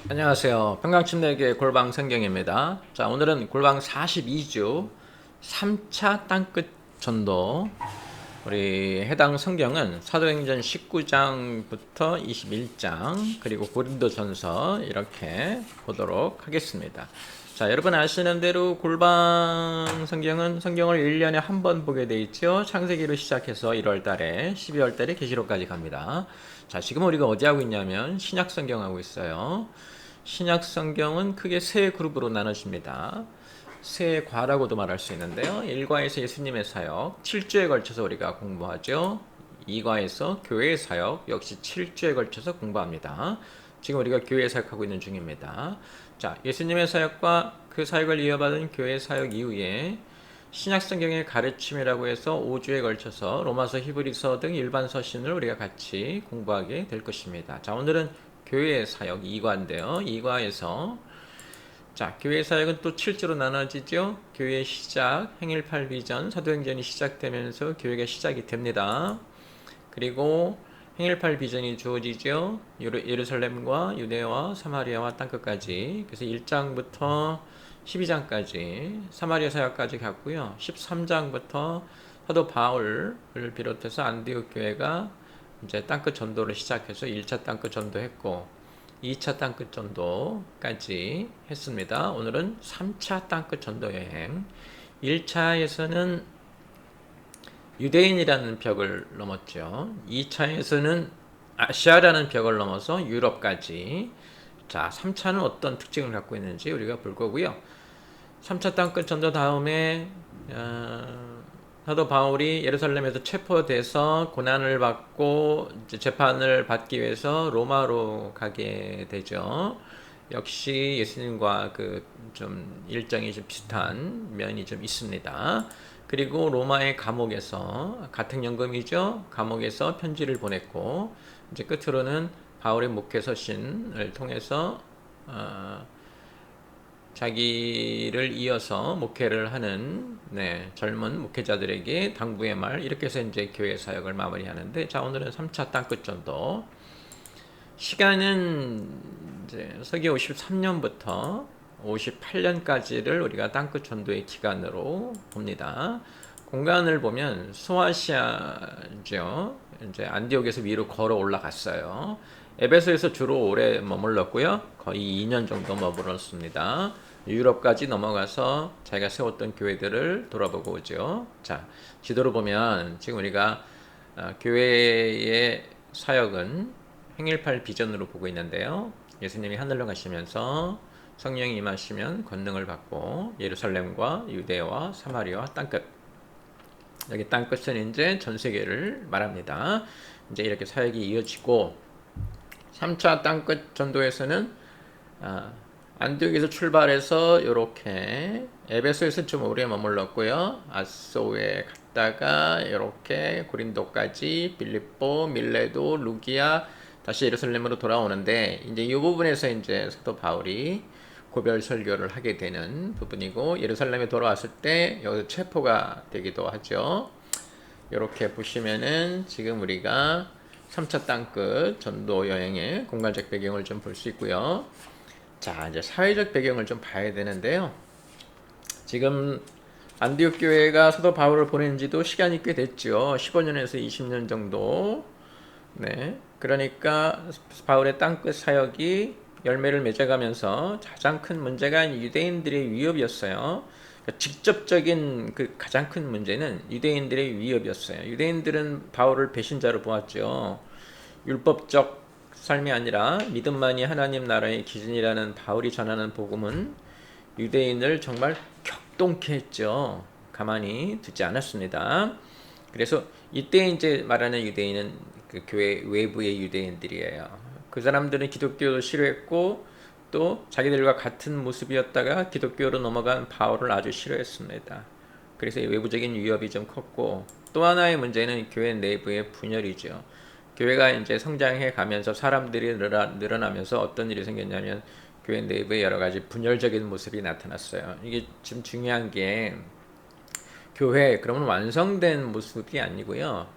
안녕하세요. 평강침례교회 골방 성경입니다. 자, 오늘은 골방 42주 3차 땅끝 전도. 우리 해당 성경은 사도행전 19장부터 21장 그리고 고린도전서 이렇게 보도록 하겠습니다. 자, 여러분 아시는 대로 골방 성경은 성경을 1년에 한 번 보게 돼 있죠. 창세기로 시작해서 1월 달에 12월 달에 계시록까지 갑니다. 자, 지금 우리가 어디 하고 있냐면 신약 성경 하고 있어요. 신약 성경은 크게 세 그룹으로 나눠집니다. 세 과라고도 말할 수 있는데요. 1과에서 예수님의 사역, 7주에 걸쳐서 우리가 공부하죠. 2과에서 교회의 사역, 역시 7주에 걸쳐서 공부합니다. 지금 우리가 교회 사역하고 있는 중입니다. 자, 예수님의 사역과 그 사역을 이어받은 교회 사역 이후에 신약 성경의 가르침이라고 해서 5주에 걸쳐서 로마서, 히브리서 등 일반 서신을 우리가 같이 공부하게 될 것입니다. 자, 오늘은 교회의 사역 2과인데요. 2과에서 자, 교회 사역은 또 7주로 나눠지죠. 교회 시작, 행일팔 비전, 사도행전이 시작되면서 교회가 시작이 됩니다. 그리고 행일팔 비전이 주어지죠. 예루살렘과 유대와 사마리아와 땅끝까지. 그래서 1장부터 12장까지 사마리아 사역까지 갔고요. 13장부터 사도 바울을 비롯해서 안디옥 교회가 이제 땅끝 전도를 시작해서 1차 땅끝 전도했고 2차 땅끝 전도까지 했습니다. 오늘은 3차 땅끝 전도 여행. 1차에서는 유대인이라는 벽을 넘었죠. 2차에서는 아시아라는 벽을 넘어서 유럽까지. 자, 3차는 어떤 특징을 갖고 있는지 우리가 볼 거고요. 3차 땅끝 전도 다음에 사도 바울이 예루살렘에서 체포돼서 고난을 받고 이제 재판을 받기 위해서 로마로 가게 되죠. 역시 예수님과 그 좀 일정이 좀 비슷한 면이 좀 있습니다. 그리고 로마의 감옥에서 가택연금이죠. 감옥에서 편지를 보냈고 이제 끝으로는 바울의 목회 서신을 통해서 자기를 이어서 목회를 하는 젊은 목회자들에게 당부의 말 이렇게 해서 이제 교회 사역을 마무리하는데 자 오늘은 3차 땅끝 전도 시간은 이제 서기 53년부터 58년까지를 우리가 땅끝 전도의 기간으로 봅니다. 공간을 보면 소아시아죠. 이제 안디옥에서 위로 걸어 올라갔어요. 에베소에서 주로 오래 머물렀고요. 거의 2년 정도 머물렀습니다. 유럽까지 넘어가서 자기가 세웠던 교회들을 돌아보고 오죠. 자, 지도로 보면 지금 우리가 교회의 사역은 행일팔 비전으로 보고 있는데요. 예수님이 하늘로 가시면서 성령이 임하시면 권능을 받고 예루살렘과 유대와 사마리아와 땅끝 여기 땅끝은 이제 전 세계를 말합니다. 이제 이렇게 사역이 이어지고 3차 땅끝 전도에서는 안디옥에서 출발해서 이렇게 에베소에서 좀 오래 머물렀고요. 아소에 갔다가 이렇게 고린도까지 빌립보, 밀레도, 루기아 다시 예루살렘으로 돌아오는데 이제 이 부분에서 이제 사도 바울이 고별 설교를 하게 되는 부분이고 예루살렘에 돌아왔을 때 여기서 체포가 되기도 하죠. 이렇게 보시면은 지금 우리가 3차 땅끝 전도 여행의 공간적 배경을 좀 볼 수 있고요. 자, 이제 사회적 배경을 좀 봐야 되는데요. 지금 안디옥 교회가 사도 바울을 보낸 지도 시간이 꽤 됐죠. 15년에서 20년 정도. 네. 그러니까 바울의 땅끝 사역이 열매를 맺어가면서 가장 큰 문제가 유대인들의 위협이었어요. 그러니까 직접적인 그 가장 큰 문제는 유대인들의 위협이었어요. 유대인들은 바울을 배신자로 보았죠. 율법적 삶이 아니라 믿음만이 하나님 나라의 기준이라는 바울이 전하는 복음은 유대인을 정말 격동케 했죠. 가만히 두지 않았습니다. 그래서 이때 이제 말하는 유대인은 그 교회 외부의 유대인들이에요. 그 사람들은 기독교도 싫어했고 또 자기들과 같은 모습이었다가 기독교로 넘어간 바울을 아주 싫어했습니다. 그래서 외부적인 위협이 좀 컸고 또 하나의 문제는 교회 내부의 분열이죠. 교회가 이제 성장해 가면서 사람들이 늘어나면서 어떤 일이 생겼냐면 교회 내부에 여러 가지 분열적인 모습이 나타났어요. 이게 지금 중요한 게 교회 그러면 완성된 모습이 아니고요.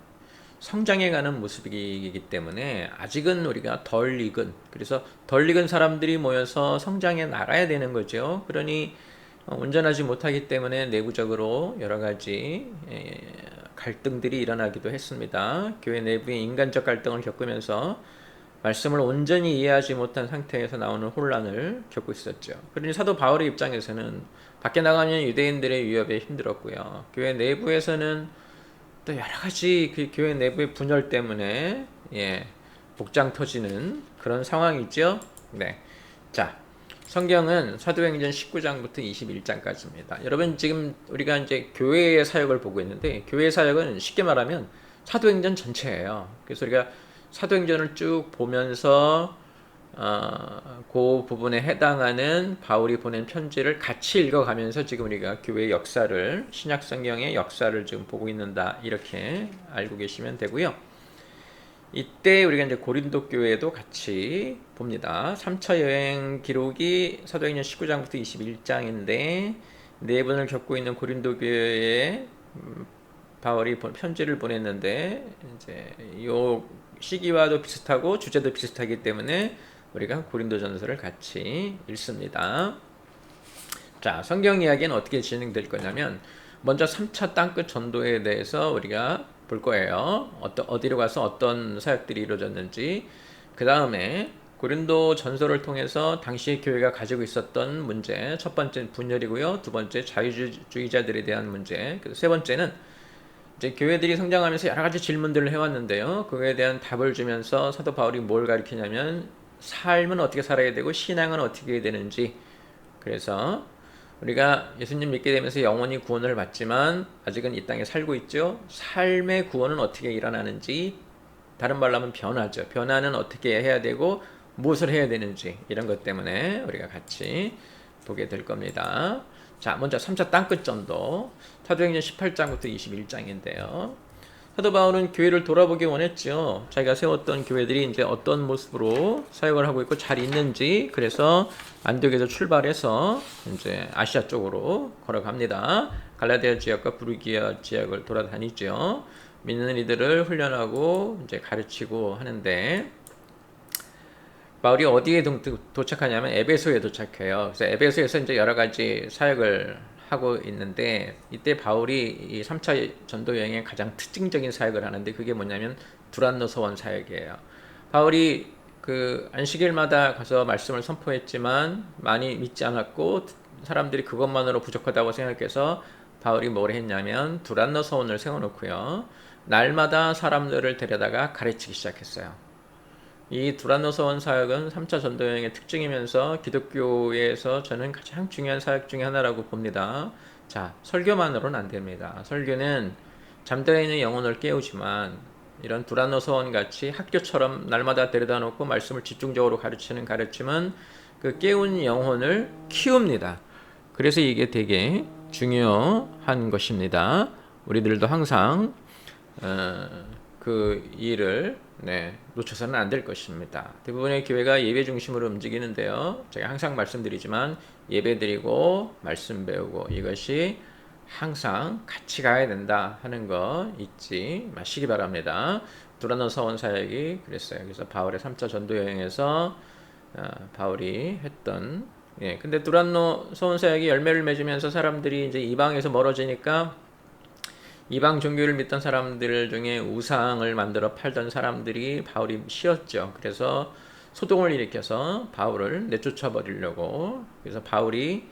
성장해가는 모습이기 때문에 아직은 우리가 덜 익은, 그래서 덜 익은 사람들이 모여서 성장해 나가야 되는 거죠. 그러니 온전하지 못하기 때문에 내부적으로 여러 가지 갈등들이 일어나기도 했습니다. 교회 내부의 인간적 갈등을 겪으면서 말씀을 온전히 이해하지 못한 상태에서 나오는 혼란을 겪고 있었죠. 그러니 사도 바울의 입장에서는 밖에 나가면 유대인들의 위협에 힘들었고요. 교회 내부에서는 또 여러 가지 그 교회 내부의 분열 때문에 복장 터지는 그런 상황이죠. 네. 자, 성경은 사도행전 19장부터 21장까지입니다. 여러분 지금 우리가 이제 교회의 사역을 보고 있는데 교회의 사역은 쉽게 말하면 사도행전 전체예요. 그래서 우리가 사도행전을 쭉 보면서 그 부분에 해당하는 바울이 보낸 편지를 같이 읽어가면서 지금 우리가 교회의 역사를, 신약 성경의 역사를 지금 보고 있는다, 이렇게 알고 계시면 되고요. 이때 우리가 이제 고린도 교회도 같이 봅니다. 3차 여행 기록이 사도행전 19장부터 21장인데 네 분을 겪고 있는 고린도 교회에 바울이 편지를 보냈는데 이제 요 시기와도 비슷하고 주제도 비슷하기 때문에 우리가 고린도전서를 같이 읽습니다. 자, 성경 이야기는 어떻게 진행될 거냐면 먼저 3차 땅끝 전도에 대해서 우리가 볼 거예요. 어디로 가서 어떤 사역들이 이루어졌는지. 그 다음에 고린도 전서를 통해서 당시 교회가 가지고 있었던 문제, 첫 번째는 분열이고요. 두 번째 자유주의자들에 대한 문제. 세 번째는 이제 교회들이 성장하면서 여러 가지 질문들을 해왔는데요. 그거에 대한 답을 주면서 사도 바울이 뭘 가르치냐면 삶은 어떻게 살아야 되고 신앙은 어떻게 해야 되는지. 그래서 우리가 예수님 믿게 되면서 영원히 구원을 받지만 아직은 이 땅에 살고 있죠. 삶의 구원은 어떻게 일어나는지, 다른 말로 하면 변화죠. 변화는 어떻게 해야 되고 무엇을 해야 되는지, 이런 것 때문에 우리가 같이 보게 될 겁니다. 자, 먼저 3차 땅끝 전도, 사도행전 18장부터 21장인데요. 사도 바울은 교회를 돌아보기 원했죠. 자기가 세웠던 교회들이 이제 어떤 모습으로 사역을 하고 있고 잘 있는지. 그래서 안디옥에서 출발해서 이제 아시아 쪽으로 걸어갑니다. 갈라디아 지역과 부르기아 지역을 돌아다니죠. 믿는 이들을 훈련하고 이제 가르치고 하는데, 바울이 어디에 도착하냐면 에베소에 도착해요. 그래서 에베소에서 이제 여러 가지 사역을 하고 있는데, 이때 바울이 이 3차 전도 여행의 가장 특징적인 사역을 하는데 그게 뭐냐면 두란노 서원 사역이에요. 바울이 그 안식일마다 가서 말씀을 선포했지만 많이 믿지 않았고 사람들이 그것만으로 부족하다고 생각해서 바울이 뭘 했냐면 두란노 서원을 세워놓고요, 날마다 사람들을 데려다가 가르치기 시작했어요. 이 두란노 서원 사역은 3차 전도여행의 특징이면서 기독교에서 저는 가장 중요한 사역 중에 하나라고 봅니다. 자, 설교만으로는 안 됩니다. 설교는 잠들어 있는 영혼을 깨우지만 이런 두란노 서원 같이 학교처럼 날마다 데려다 놓고 말씀을 집중적으로 가르치는 가르침은 그 깨운 영혼을 키웁니다. 그래서 이게 되게 중요한 것입니다. 우리들도 항상 그 일을 놓쳐서는 안 될 것입니다. 대부분의 교회가 예배 중심으로 움직이는데요. 제가 항상 말씀드리지만 예배 드리고 말씀 배우고 이것이 항상 같이 가야 된다 하는 거 잊지 마시기 바랍니다. 두란노 서원 사역이 그랬어요. 그래서 바울의 3차 전도 여행에서 바울이 했던, 근데 두란노 서원 사역이 열매를 맺으면서 사람들이 이제 이방에서 멀어지니까 이방 종교를 믿던 사람들 중에 우상을 만들어 팔던 사람들이 바울이 쉬었죠. 그래서 소동을 일으켜서 바울을 내쫓아 버리려고. 그래서 바울이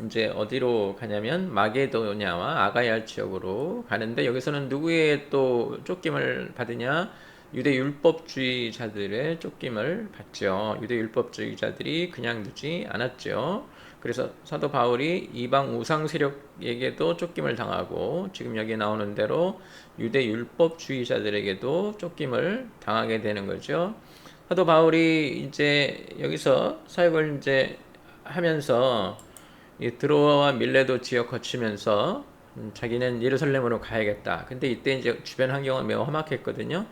이제 어디로 가냐면 마게도냐와 아가야 지역으로 가는데, 여기서는 누구의 또 쫓김을 받으냐? 유대 율법주의자들의 쫓김을 받죠. 유대 율법주의자들이 그냥 두지 않았죠. 그래서 사도 바울이 이방 우상 세력에게도 쫓김을 당하고, 지금 여기 나오는 대로 유대 율법주의자들에게도 쫓김을 당하게 되는 거죠. 사도 바울이 이제 여기서 사역을 이제 하면서 드로아와 밀레도 지역 거치면서 자기는 예루살렘으로 가야겠다. 근데 이때 이제 주변 환경은 매우 험악했거든요.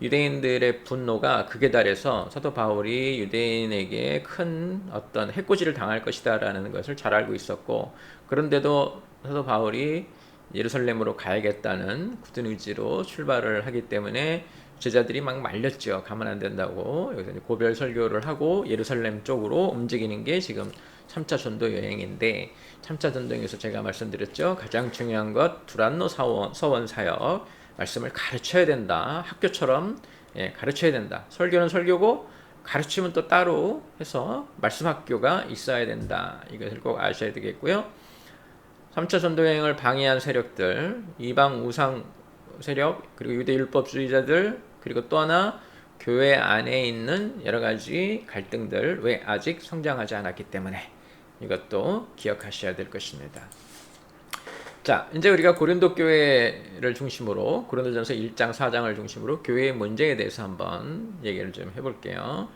유대인들의 분노가 극에 달해서 사도 바울이 유대인에게 큰 어떤 해코지를 당할 것이다 라는 것을 잘 알고 있었고, 그런데도 사도 바울이 예루살렘으로 가야겠다는 굳은 의지로 출발을 하기 때문에 제자들이 막 말렸죠. 가면 안 된다고. 여기서 고별 설교를 하고 예루살렘 쪽으로 움직이는 게 지금 3차 전도 여행인데, 3차 전도에서 제가 말씀드렸죠. 가장 중요한 것 두란노 서원 사역, 말씀을 가르쳐야 된다. 학교처럼 가르쳐야 된다. 설교는 설교고 가르침은 또 따로 해서 말씀 학교가 있어야 된다. 이것을 꼭 아셔야 되겠고요. 3차 전도여행을 방해한 세력들, 이방 우상 세력, 그리고 유대 율법주의자들, 그리고 또 하나 교회 안에 있는 여러 가지 갈등들, 왜 아직 성장하지 않았기 때문에 이것도 기억하셔야 될 것입니다. 자, 이제 우리가 고린도 교회를 중심으로, 고린도전서 1장, 4장을 중심으로 교회의 문제에 대해서 한번 얘기를 좀 해볼게요.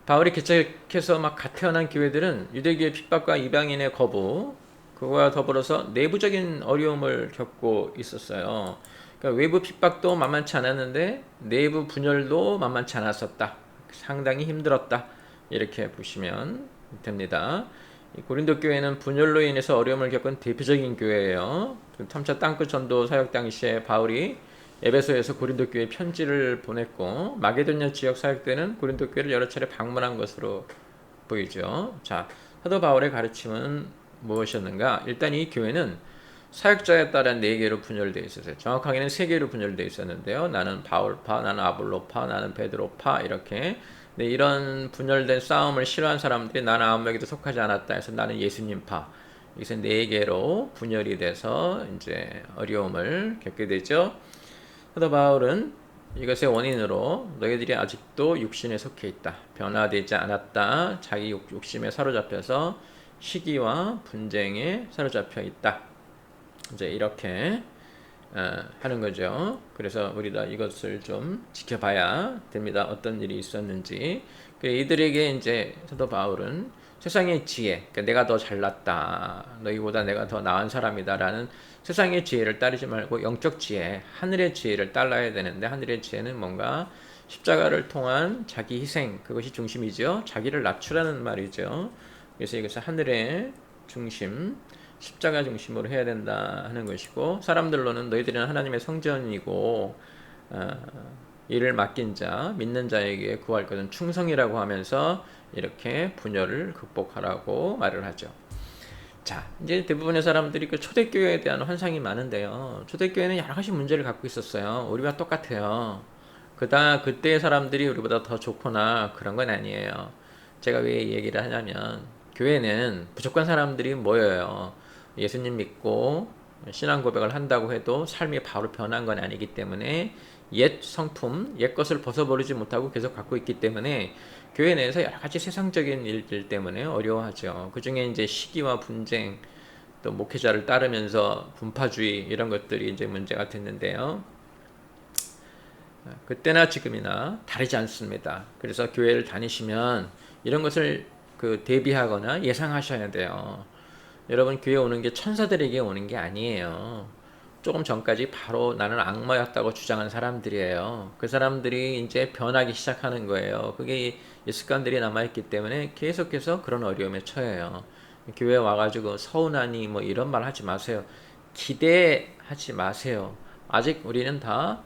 바울이 개척해서 막 갓 태어난 교회들은 유대교의 핍박과 이방인의 거부, 그거와 더불어서 내부적인 어려움을 겪고 있었어요. 그러니까 외부 핍박도 만만치 않았는데 내부 분열도 만만치 않았었다. 상당히 힘들었다. 이렇게 보시면 됩니다. 고린도 교회는 분열로 인해서 어려움을 겪은 대표적인 교회예요. 3차 땅끝 전도 사역 당시에 바울이 에베소에서 고린도 교회에 편지를 보냈고, 마게도냐 지역 사역 때는 고린도 교회를 여러 차례 방문한 것으로 보이죠. 자, 사도 바울의 가르침은 무엇이었는가? 일단 이 교회는 사역자에 따라 4개로 분열되어 있었어요. 정확하게는 3개로 분열되어 있었는데요. 나는 바울파, 나는 아볼로파, 나는 베드로파, 이렇게. 네, 이런 분열된 싸움을 싫어한 사람들이 나는 아무에게도 속하지 않았다 해서 나는 예수님파. 여기서 4개로 분열이 돼서 이제 어려움을 겪게 되죠. 사도 바울은 이것의 원인으로 너희들이 아직도 육신에 속해 있다. 변화되지 않았다. 자기 욕심에 사로잡혀서 시기와 분쟁에 사로잡혀 있다. 이제 이렇게 하는 거죠. 그래서 우리가 이것을 좀 지켜봐야 됩니다. 어떤 일이 있었는지. 이들에게 이제 사도 바울은 세상의 지혜, 그러니까 내가 더 잘났다, 너희보다 내가 더 나은 사람이다라는 세상의 지혜를 따르지 말고 영적 지혜, 하늘의 지혜를 따라야 되는데, 하늘의 지혜는 뭔가 십자가를 통한 자기 희생, 그것이 중심이죠. 자기를 낮추라는 말이죠. 그래서 이것을 하늘의 중심, 십자가 중심으로 해야 된다 하는 것이고, 사람들로는 너희들은 하나님의 성전이고 이를 맡긴 자, 믿는 자에게 구할 것은 충성이라고 하면서 이렇게 분열을 극복하라고 말을 하죠. 자, 이제 대부분의 사람들이 그 초대교회에 대한 환상이 많은데요. 초대교회는 여러 가지 문제를 갖고 있었어요. 우리와 똑같아요. 그때의 사람들이 우리보다 더 좋거나 그런 건 아니에요. 제가 왜 이 얘기를 하냐면, 교회는 무조건 사람들이 모여요. 예수님 믿고 신앙 고백을 한다고 해도 삶이 바로 변한 건 아니기 때문에 옛 성품, 옛 것을 벗어버리지 못하고 계속 갖고 있기 때문에 교회 내에서 여러 가지 세상적인 일들 때문에 어려워하죠. 그 중에 이제 시기와 분쟁, 또 목회자를 따르면서 분파주의, 이런 것들이 이제 문제가 됐는데요. 그때나 지금이나 다르지 않습니다. 그래서 교회를 다니시면 이런 것을 대비하거나 예상하셔야 돼요. 여러분, 교회 오는 게 천사들에게 오는 게 아니에요. 조금 전까지 바로 나는 악마였다고 주장한 사람들이에요. 그 사람들이 이제 변하기 시작하는 거예요. 그게 습관들이 남아있기 때문에 계속해서 그런 어려움에 처해요. 교회 와가지고 서운하니 뭐 이런 말 하지 마세요. 기대하지 마세요. 아직 우리는 다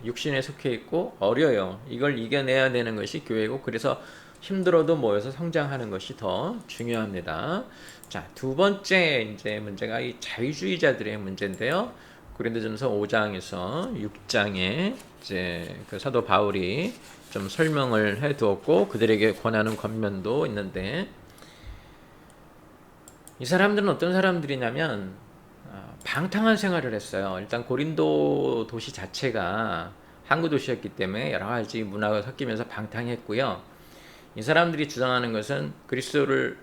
육신에 속해 있고 어려요. 이걸 이겨내야 되는 것이 교회고, 그래서 힘들어도 모여서 성장하는 것이 더 중요합니다. 자, 두 번째 이제 문제가 이 자유주의자들의 문제인데요. 고린도전서 5장에서 6장에 이제 그 사도 바울이 좀 설명을 해 두었고, 그들에게 권하는 권면도 있는데, 이 사람들은 어떤 사람들이냐면 방탕한 생활을 했어요. 일단 고린도 도시 자체가 항구 도시였기 때문에 여러 가지 문화가 섞이면서 방탕했고요. 이 사람들이 주장하는 것은 그리스도를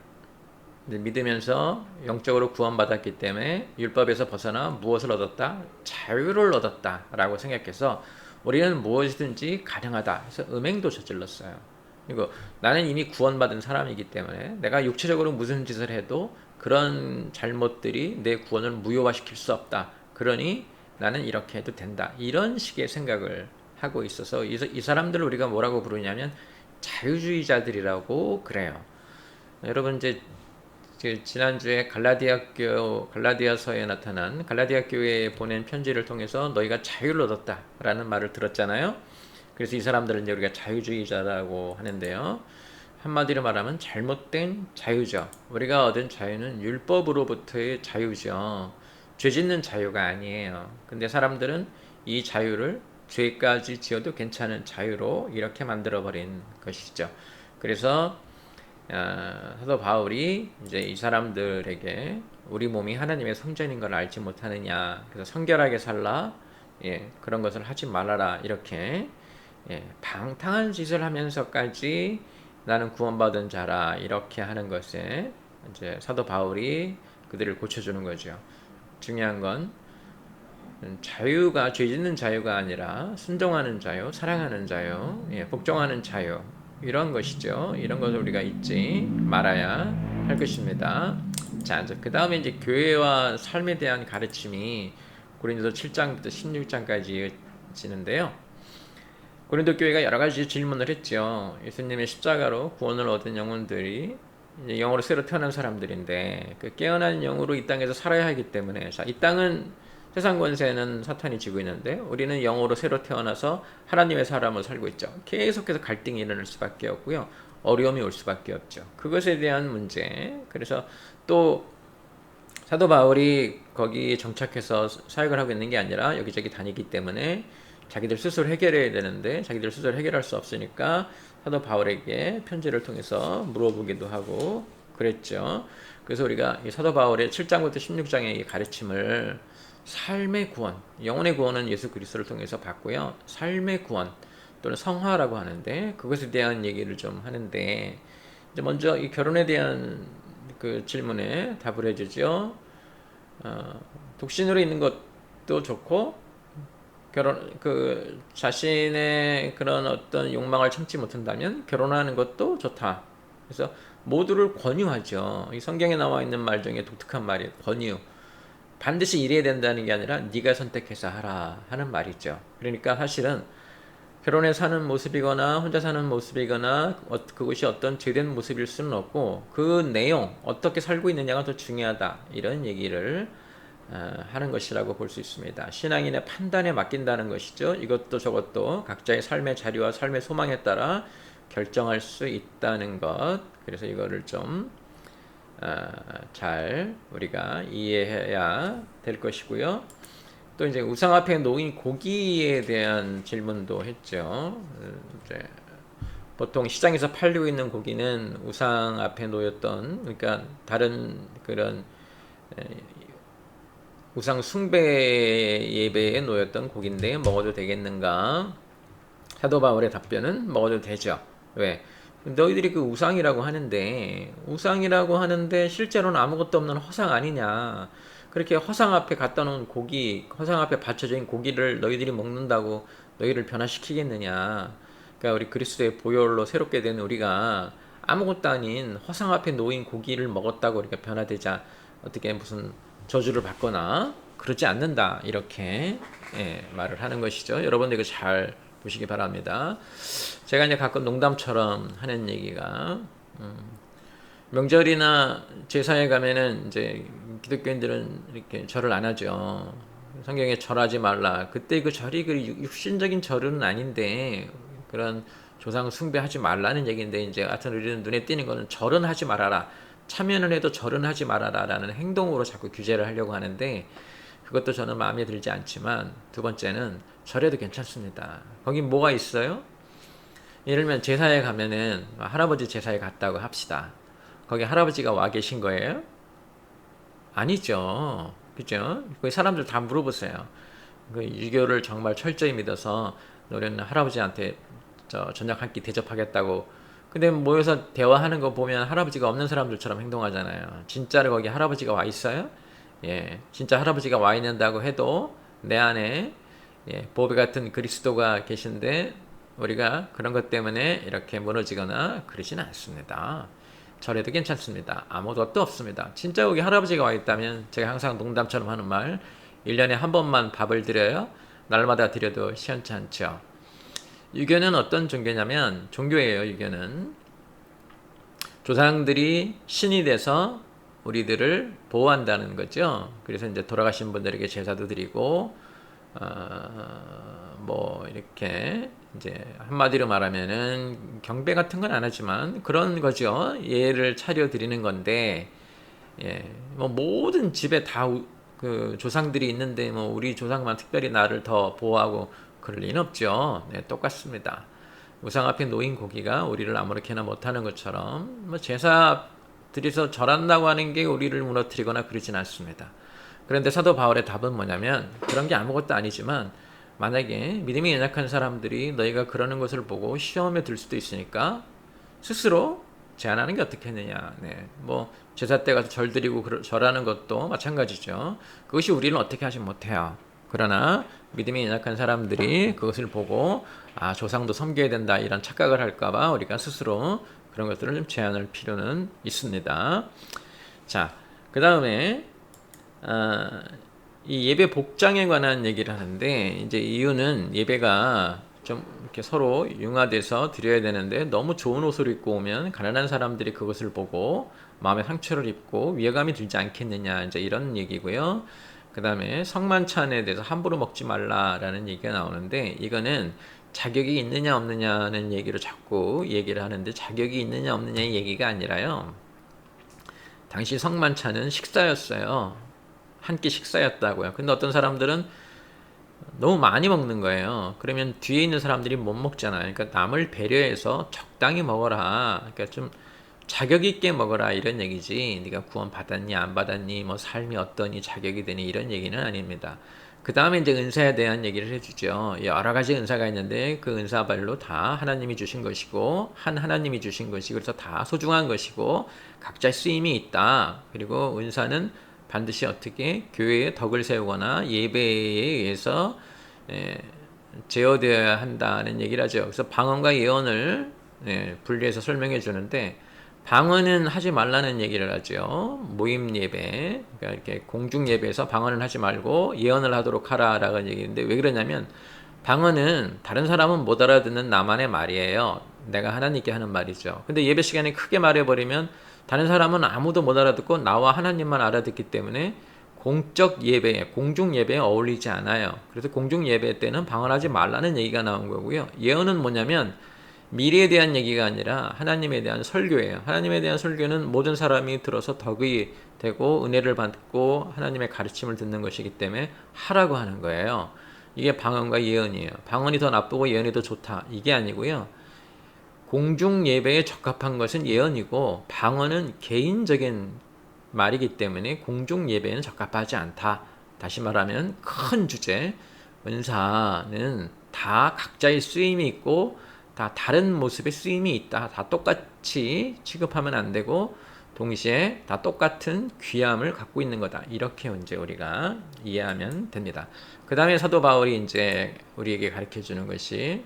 믿으면서 영적으로 구원받았기 때문에 율법에서 벗어나 무엇을 얻었다? 자유를 얻었다 라고 생각해서 우리는 무엇이든지 가능하다 해서 음행도 저질렀어요. 그리고 나는 이미 구원받은 사람이기 때문에 내가 육체적으로 무슨 짓을 해도 그런 잘못들이 내 구원을 무효화시킬 수 없다. 그러니 나는 이렇게 해도 된다. 이런 식의 생각을 하고 있어서 이 사람들을 우리가 뭐라고 부르냐면 자유주의자들이라고 그래요. 여러분, 이제 지난주에 갈라디아서에 나타난 갈라디아 교회에 보낸 편지를 통해서 너희가 자유를 얻었다라는 말을 들었잖아요. 그래서 이 사람들은 이제 우리가 자유주의자라고 하는데요. 한마디로 말하면 잘못된 자유죠. 우리가 얻은 자유는 율법으로부터의 자유죠. 죄 짓는 자유가 아니에요. 근데 사람들은 이 자유를 죄까지 지어도 괜찮은 자유로 이렇게 만들어버린 것이죠. 그래서 사도 바울이 이제 이 사람들에게 우리 몸이 하나님의 성전인 걸 알지 못하느냐, 그래서 성결하게 살라, 그런 것을 하지 말아라, 이렇게 방탕한 짓을 하면서까지 나는 구원받은 자라, 이렇게 하는 것에 이제 사도 바울이 그들을 고쳐주는 거죠. 중요한 건 자유가 죄 짓는 자유가 아니라 순종하는 자유, 사랑하는 자유, 복종하는 자유, 이런 것이죠. 이런 것을 우리가 잊지 말아야 할 것입니다. 자, 그 다음에 이제 교회와 삶에 대한 가르침이 고린도서 7장부터 16장까지 이어지는데요. 고린도 교회가 여러 가지 질문을 했죠. 예수님의 십자가로 구원을 얻은 영혼들이 이제 영으로 새로 태어난 사람들인데, 그 깨어난 영으로 이 땅에서 살아야 하기 때문에, 자, 이 땅은 세상 권세는 사탄이 지고 있는데 우리는 영으로 새로 태어나서 하나님의 사람으로 살고 있죠. 계속해서 갈등이 일어날 수밖에 없고요. 어려움이 올 수밖에 없죠. 그것에 대한 문제. 그래서 또 사도 바울이 거기 정착해서 사역을 하고 있는 게 아니라 여기저기 다니기 때문에 자기들 스스로 해결해야 되는데 자기들 스스로 해결할 수 없으니까 사도 바울에게 편지를 통해서 물어보기도 하고 그랬죠. 그래서 우리가 이 사도 바울의 7장부터 16장의 이 가르침을 삶의 구원, 영혼의 구원은 예수 그리스도를 통해서 받고요. 삶의 구원 또는 성화라고 하는데 그것에 대한 얘기를 좀 하는데, 이제 먼저 이 결혼에 대한 그 질문에 답을 해주죠. 독신으로 있는 것도 좋고 자신의 그런 어떤 욕망을 참지 못한다면 결혼하는 것도 좋다. 그래서 모두를 권유하죠. 이 성경에 나와 있는 말 중에 독특한 말이에요. 권유. 반드시 이래야 된다는 게 아니라 네가 선택해서 하라 하는 말이죠. 그러니까 사실은 결혼해 사는 모습이거나 혼자 사는 모습이거나 그것이 어떤 제된 모습일 수는 없고 그 내용, 어떻게 살고 있느냐가 더 중요하다, 이런 얘기를 하는 것이라고 볼 수 있습니다. 신앙인의 판단에 맡긴다는 것이죠. 이것도 저것도 각자의 삶의 자리와 삶의 소망에 따라 결정할 수 있다는 것. 그래서 이거를 좀 잘 우리가 이해해야 될 것이고요. 또 이제 우상 앞에 놓인 고기에 대한 질문도 했죠. 이제 보통 시장에서 팔리고 있는 고기는 우상 앞에 놓였던, 그러니까 다른 그런 우상 숭배 예배에 놓였던 고기인데 먹어도 되겠는가? 사도 바울의 답변은 먹어도 되죠. 왜? 너희들이 그 우상이라고 하는데 실제로는 아무것도 없는 허상 아니냐? 그렇게 허상 앞에 갖다 놓은 고기, 허상 앞에 받쳐진 고기를 너희들이 먹는다고 너희를 변화시키겠느냐? 그러니까 우리 그리스도의 보혈로 새롭게 된 우리가 아무것도 아닌 허상 앞에 놓인 고기를 먹었다고 우리가 변화되자 어떻게 무슨 저주를 받거나 그러지 않는다, 이렇게 말을 하는 것이죠. 여러분들 이거 잘 보시기 바랍니다. 제가 이제 가끔 농담처럼 하는 얘기가, 명절이나 제사에 가면은 이제 기독교인들은 이렇게 절을 안 하죠. 성경에 절하지 말라. 그때 그 절이 그 육신적인 절은 아닌데 그런 조상 숭배하지 말라는 얘기인데, 이제 하여튼 우리는 눈에 띄는 거는 절은 하지 말아라. 참여는 해도 절은 하지 말아라 라는 행동으로 자꾸 규제를 하려고 하는데, 그것도 저는 마음에 들지 않지만, 두 번째는 절해도 괜찮습니다. 거기 뭐가 있어요? 예를 들면 제사에 가면은 할아버지 제사에 갔다고 합시다. 거기 할아버지가 와 계신 거예요? 아니죠. 그죠? 거기 사람들 다 물어보세요. 그 유교를 정말 철저히 믿어서 너는 할아버지한테 저녁 한 끼 대접하겠다고, 근데 모여서 대화하는 거 보면 할아버지가 없는 사람들처럼 행동하잖아요. 진짜로 거기 할아버지가 와 있어요? 진짜 할아버지가 와 있는다고 해도 내 안에 보배 같은 그리스도가 계신데 우리가 그런 것 때문에 이렇게 무너지거나 그러지는 않습니다. 절해도 괜찮습니다. 아무것도 없습니다. 진짜 여기 할아버지가 와 있다면 제가 항상 농담처럼 하는 말, 1년에 한 번만 밥을 드려요. 날마다 드려도 시원찮죠. 유교는 어떤 종교냐면, 종교예요. 유교는 조상들이 신이 돼서 우리들을 보호한다는 거죠. 그래서 이제 돌아가신 분들에게 제사도 드리고, 뭐 이렇게 이제 한마디로 말하면은 경배 같은 건 안 하지만 그런 거죠. 예를 차려 드리는 건데, 예, 뭐 모든 집에 다 그 조상들이 있는데 뭐 우리 조상만 특별히 나를 더 보호하고 그럴 리는 없죠. 네, 똑같습니다. 우상 앞에 놓인 고기가 우리를 아무렇게나 못하는 것처럼 뭐 제사 드려서 절한다고 하는 게 우리를 무너뜨리거나 그러진 않습니다. 그런데 사도 바울의 답은 뭐냐면 그런 게 아무것도 아니지만 만약에 믿음이 연약한 사람들이 너희가 그러는 것을 보고 시험에 들 수도 있으니까 스스로 제안하는 게 어떻겠느냐. 네, 뭐 제사 때 가서 절 드리고 절하는 것도 마찬가지죠. 그것이 우리는 어떻게 하지 못해요. 그러나 믿음이 연약한 사람들이 그것을 보고 아 조상도 섬겨야 된다 이런 착각을 할까봐 우리가 스스로 그런 것들을 좀 제한할 필요는 있습니다. 자, 그 다음에 이 예배 복장에 관한 얘기를 하는데 이제 이유는 예배가 좀 이렇게 서로 융화돼서 드려야 되는데 너무 좋은 옷을 입고 오면 가난한 사람들이 그것을 보고 마음에 상처를 입고 위화감이 들지 않겠느냐 이제 이런 얘기고요. 그 다음에 성만찬에 대해서 함부로 먹지 말라라는 얘기가 나오는데 이거는 자격이 있느냐 없느냐는 얘기로 자꾸 얘기를 하는데 자격이 있느냐 없느냐의 얘기가 아니라요. 당시 성만찬은 식사였어요. 한 끼 식사였다고요. 근데 어떤 사람들은 너무 많이 먹는 거예요. 그러면 뒤에 있는 사람들이 못 먹잖아요. 그러니까 남을 배려해서 적당히 먹어라. 그러니까 좀 자격 있게 먹어라 이런 얘기지. 네가 구원 받았니 안 받았니 뭐 삶이 어떠니 자격이 되니 이런 얘기는 아닙니다. 그 다음에 이제 은사에 대한 얘기를 해주죠. 여러 가지 은사가 있는데 그 은사별로 다 하나님이 주신 것이고 하나님이 주신 것이고 그래서 다 소중한 것이고 각자 쓰임이 있다. 그리고 은사는 반드시 어떻게 교회의 덕을 세우거나 예배에 의해서 제어되어야 한다는 얘기를 하죠. 그래서 방언과 예언을 분리해서 설명해 주는데 방언은 하지 말라는 얘기를 하죠. 모임 예배, 그러니까 이렇게 공중 예배에서 방언을 하지 말고 예언을 하도록 하라라는 얘기인데 왜 그러냐면 방언은 다른 사람은 못 알아듣는 나만의 말이에요. 내가 하나님께 하는 말이죠. 근데 예배 시간에 크게 말해버리면 다른 사람은 아무도 못 알아듣고 나와 하나님만 알아듣기 때문에 공적 예배에, 공중 예배에 어울리지 않아요. 그래서 공중 예배 때는 방언하지 말라는 얘기가 나온 거고요. 예언은 뭐냐면 미래에 대한 얘기가 아니라 하나님에 대한 설교예요. 하나님에 대한 설교는 모든 사람이 들어서 덕이 되고 은혜를 받고 하나님의 가르침을 듣는 것이기 때문에 하라고 하는 거예요. 이게 방언과 예언이에요. 방언이 더 나쁘고 예언이 더 좋다. 이게 아니고요. 공중 예배에 적합한 것은 예언이고 방언은 개인적인 말이기 때문에 공중 예배에는 적합하지 않다. 다시 말하면 큰 주제, 은사는 다 각자의 쓰임이 있고 다 다른 모습의 쓰임이 있다. 다 똑같이 취급하면 안 되고 동시에 다 똑같은 귀함을 갖고 있는 거다. 이렇게 이제 우리가 이해하면 됩니다. 그 다음에 사도 바울이 이제 우리에게 가르쳐 주는 것이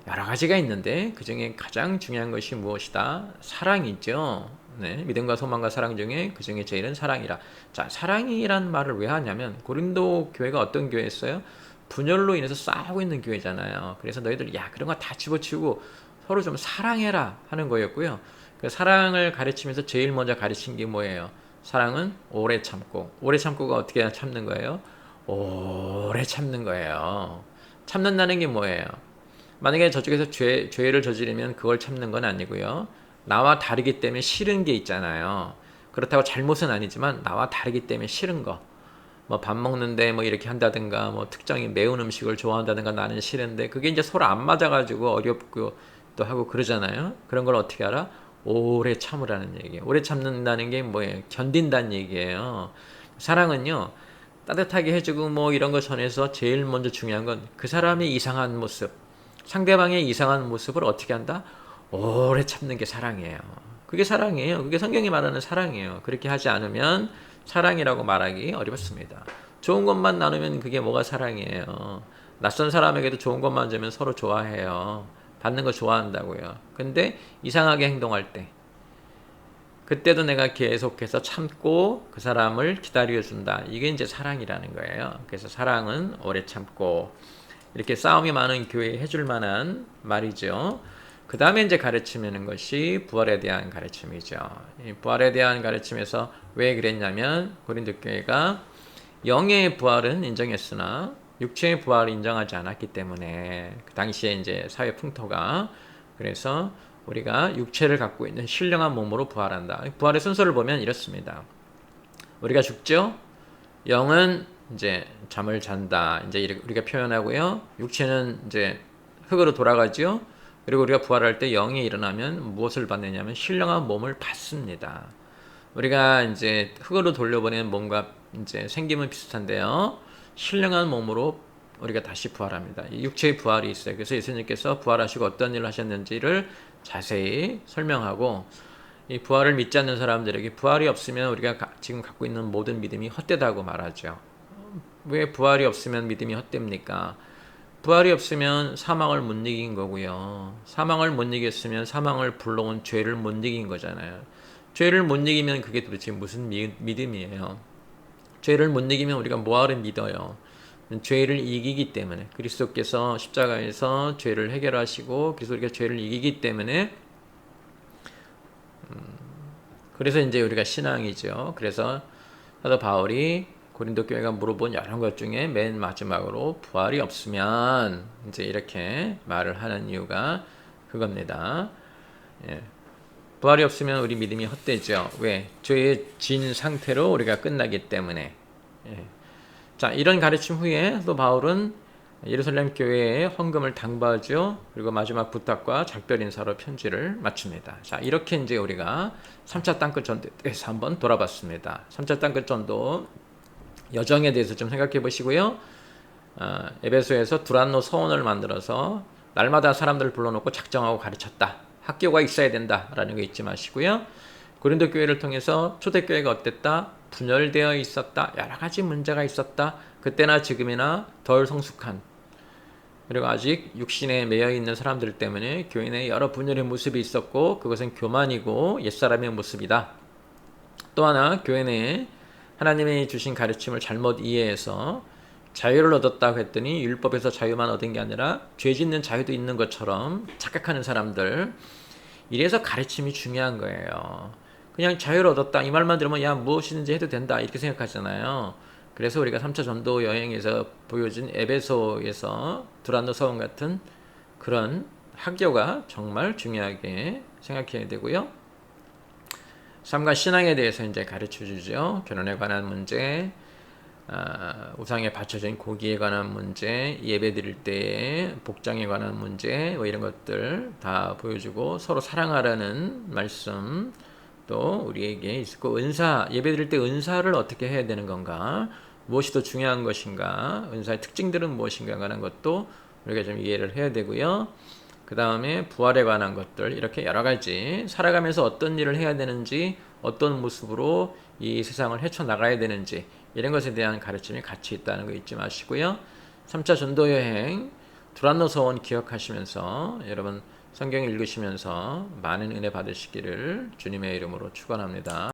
여러 가지가 있는데 그 중에 가장 중요한 것이 무엇이다? 사랑이죠. 네, 믿음과 소망과 사랑 중에 그 중에 제일은 사랑이라. 자, 사랑이란 말을 왜 하냐면 고린도 교회가 어떤 교회였어요? 분열로 인해서 싸우고 있는 교회잖아요. 그래서 너희들 야 그런 거 다 집어치우고 서로 좀 사랑해라 하는 거였고요. 그 사랑을 가르치면서 제일 먼저 가르친 게 뭐예요? 사랑은 오래 참고. 오래 참고가 어떻게 참는 거예요? 오래 참는 거예요. 참는다는 게 뭐예요? 만약에 저쪽에서 죄를 저지르면 그걸 참는 건 아니고요. 나와 다르기 때문에 싫은 게 있잖아요. 그렇다고 잘못은 아니지만 나와 다르기 때문에 싫은 거. 뭐 밥 먹는데 뭐 이렇게 한다든가 뭐 특정인 매운 음식을 좋아한다든가 나는 싫은데 그게 이제 서로 안 맞아가지고 어렵고 또 하고 그러잖아요. 그런 걸 어떻게 알아? 오래 참으라는 얘기예요. 오래 참는다는 게 뭐예요? 견딘다는 얘기예요. 사랑은요. 따뜻하게 해주고 뭐 이런 거 전해서 제일 먼저 중요한 건 그 사람의 이상한 모습, 상대방의 이상한 모습을 어떻게 한다? 오래 참는 게 사랑이에요. 그게 사랑이에요. 그게 성경이 말하는 사랑이에요. 그렇게 하지 않으면 사랑이라고 말하기 어렵습니다. 좋은 것만 나누면 그게 뭐가 사랑이에요. 낯선 사람에게도 좋은 것만 주면 서로 좋아해요. 받는 거 좋아한다고요. 근데 이상하게 행동할 때 그때도 내가 계속해서 참고 그 사람을 기다려준다. 이게 이제 사랑이라는 거예요. 그래서 사랑은 오래 참고 이렇게 싸움이 많은 교회에 해줄 만한 말이죠. 그 다음에 이제 가르치는 것이 부활에 대한 가르침이죠. 이 부활에 대한 가르침에서 왜 그랬냐면 고린도 교회가 영의 부활은 인정했으나 육체의 부활을 인정하지 않았기 때문에 그 당시에 이제 사회 풍토가 그래서 우리가 육체를 갖고 있는 신령한 몸으로 부활한다. 부활의 순서를 보면 이렇습니다. 우리가 죽죠? 영은 이제 잠을 잔다. 이제 우리가 표현하고요. 육체는 이제 흙으로 돌아가죠. 그리고 우리가 부활할 때 영이 일어나면 무엇을 받느냐면 신령한 몸을 받습니다. 우리가 이제 흙으로 돌려보내는 몸과 이제 생김은 비슷한데요. 신령한 몸으로 우리가 다시 부활합니다. 육체의 부활이 있어요. 그래서 예수님께서 부활하시고 어떤 일을 하셨는지를 자세히 설명하고 이 부활을 믿지 않는 사람들에게 부활이 없으면 우리가 지금 갖고 있는 모든 믿음이 헛되다고 말하죠. 왜 부활이 없으면 믿음이 헛됩니까? 부활이 없으면 사망을 못 이긴 거고요. 사망을 못 이겼으면 사망을 불러온 죄를 못 이긴 거잖아요. 죄를 못 이기면 그게 도대체 무슨 믿음이에요? 죄를 못 이기면 우리가 뭐하러 믿어요? 죄를 이기기 때문에 그리스도께서 십자가에서 죄를 해결하시고 그래서 우리가 죄를 이기기 때문에 그래서 이제 우리가 신앙이죠. 그래서 사도 바울이 고린도 교회가 물어본 여러 것 중에 맨 마지막으로 부활이 없으면 이제 이렇게 말을 하는 이유가 그겁니다. 예. 부활이 없으면 우리 믿음이 헛되죠. 왜? 죄의 진 상태로 우리가 끝나기 때문에. 예. 자, 이런 가르침 후에 또 바울은 예루살렘 교회에 헌금을 당부하죠. 그리고 마지막 부탁과 작별 인사로 편지를 마칩니다. 자, 이렇게 이제 우리가 3차 땅끝 전도에서 한번 돌아봤습니다. 3차 땅끝 전도 여정에 대해서 좀 생각해 보시고요. 에베소에서 두란노 서원을 만들어서 날마다 사람들을 불러놓고 작정하고 가르쳤다. 학교가 있어야 된다라는 거 잊지 마시고요. 고린도 교회를 통해서 초대교회가 어땠다? 분열되어 있었다. 여러 가지 문제가 있었다. 그때나 지금이나 덜 성숙한 그리고 아직 육신에 매여 있는 사람들 때문에 교회 내에 여러 분열의 모습이 있었고 그것은 교만이고 옛사람의 모습이다. 또 하나 교회 내에 하나님이 주신 가르침을 잘못 이해해서 자유를 얻었다고 했더니 율법에서 자유만 얻은 게 아니라 죄 짓는 자유도 있는 것처럼 착각하는 사람들. 이래서 가르침이 중요한 거예요. 그냥 자유를 얻었다 이 말만 들으면 야 무엇이든지 해도 된다 이렇게 생각하잖아요. 그래서 우리가 3차 전도 여행에서 보여준 에베소에서 두란노 서원 같은 그런 학교가 정말 중요하게 생각해야 되고요. 삶과 신앙에 대해서 이제 가르쳐 주죠. 결혼에 관한 문제, 우상에 바쳐진 고기에 관한 문제, 예배 드릴 때의 복장에 관한 문제, 뭐 이런 것들 다 보여주고 서로 사랑하라는 말씀 또 우리에게 있고 은사, 예배 드릴 때 은사를 어떻게 해야 되는 건가, 무엇이 더 중요한 것인가, 은사의 특징들은 무엇인가 하는 것도 우리가 좀 이해를 해야 되고요. 그 다음에 부활에 관한 것들 이렇게 여러 가지 살아가면서 어떤 일을 해야 되는지 어떤 모습으로 이 세상을 헤쳐나가야 되는지 이런 것에 대한 가르침이 같이 있다는 거 잊지 마시고요. 3차 전도여행 두란노 서원 기억하시면서 여러분 성경 읽으시면서 많은 은혜 받으시기를 주님의 이름으로 축원합니다.